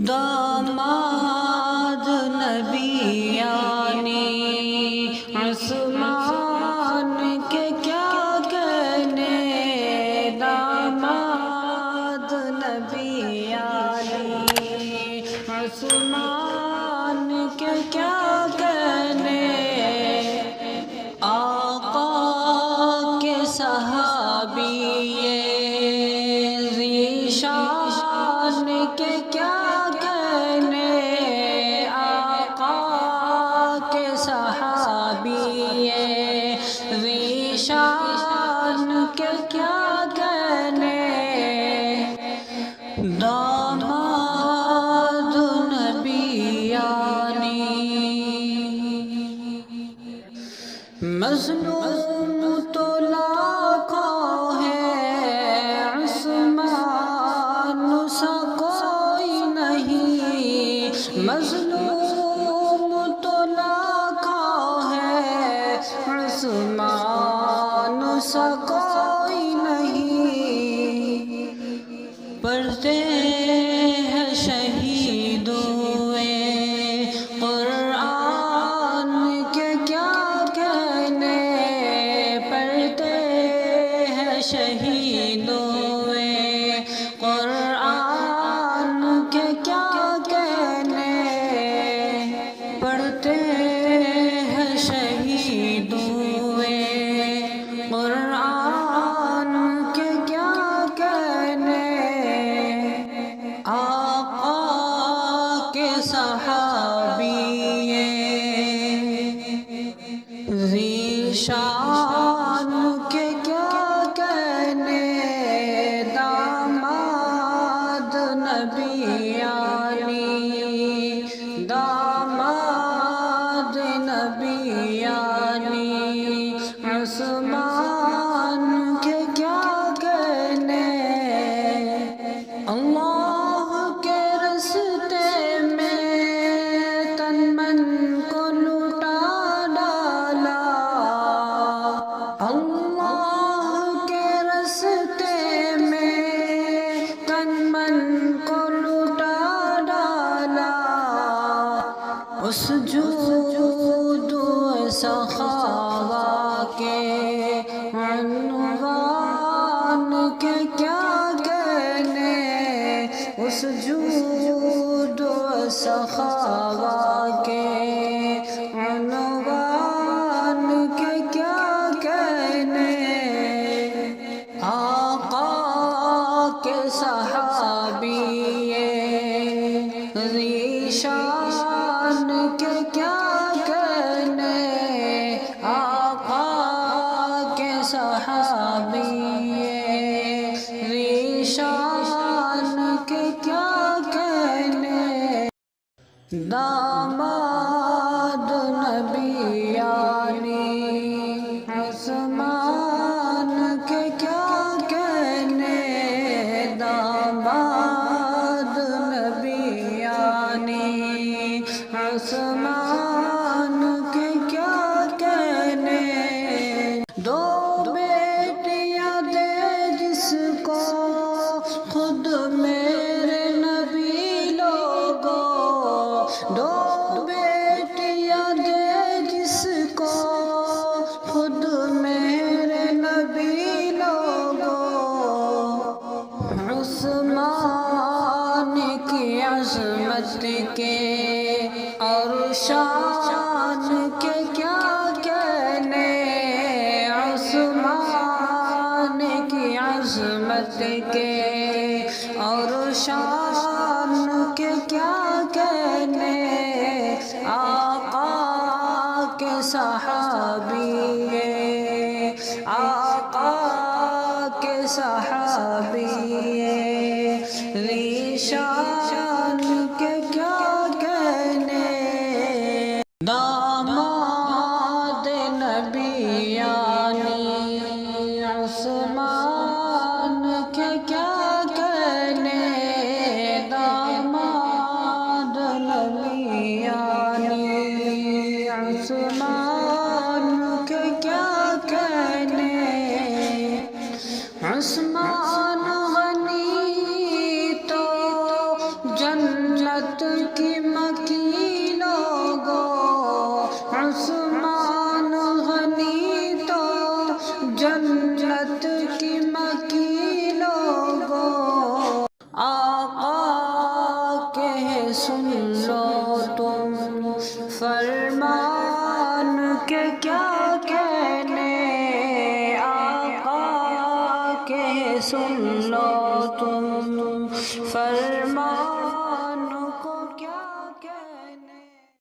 داماد نبی یعنی عثمان کے کیا کہنے، داماد نبی یعنی عثمان کے کیا کہنے، آقا کے صحابی ذیشان کے کیا کہنے، آقا کے صحابی ذیشان کے کیا کہنے، داماد نبی یعنی مظلوم تو لاکھوں ہے، عثمان سا کوئی نہیں، مظلوم تو لاکھوں ہے، عثمان سا کوئی نہیں، پڑھتے ہیں شہید ہوئے قرآن کے کیا کہنے، پڑھتے ہیں شہید ہوئے قرآن کے کیا کہنے، پڑھتے ہیں شہید ہوئے قرآن کے کیا کہنے، آقا کے صحابی ذیشان کے کیا کہنے، داماد نبی یعنی داماد نبی یعنی عثمان کے کیا کہنے، اللہ کے راستے میں تن من کو لٹا ڈالا، اللہ کے راستے میں تن من کو لٹا ڈالا، اس جود و سخاوہ کے عنوان کے کیا کہنے، اس جود و سخاوہ کے عنوان کے کیا کہنے، آقا کے صحابی ذیشان کے کیا کہنے، آقا کے صحابی ذیشان کے کیا کہنے، داماد نبی یعنی عثمان کے کیا کہنے، داماد نبی یعنی عثمان کے کیا کہنے، دو بیٹیاں دے جس کو خود میرے نبی لوگوں، دو بیٹیاں دے جس کو خود میرے نبی لوگوں، عثمان کی عظمت کے اور شان کے کیا کہنے، عثمان کی عظمت کے اور شان کے کیا کہنے، آقا کے صحابی آقا کے صحابی ذیشان کے کیا کہنے، داماد نبی یعنی عثمان کے کیا کہنے، داماد نبی یعنی عثمان کے کیا کہنے، عثمان غنی تو جنت سن لو تم فرمان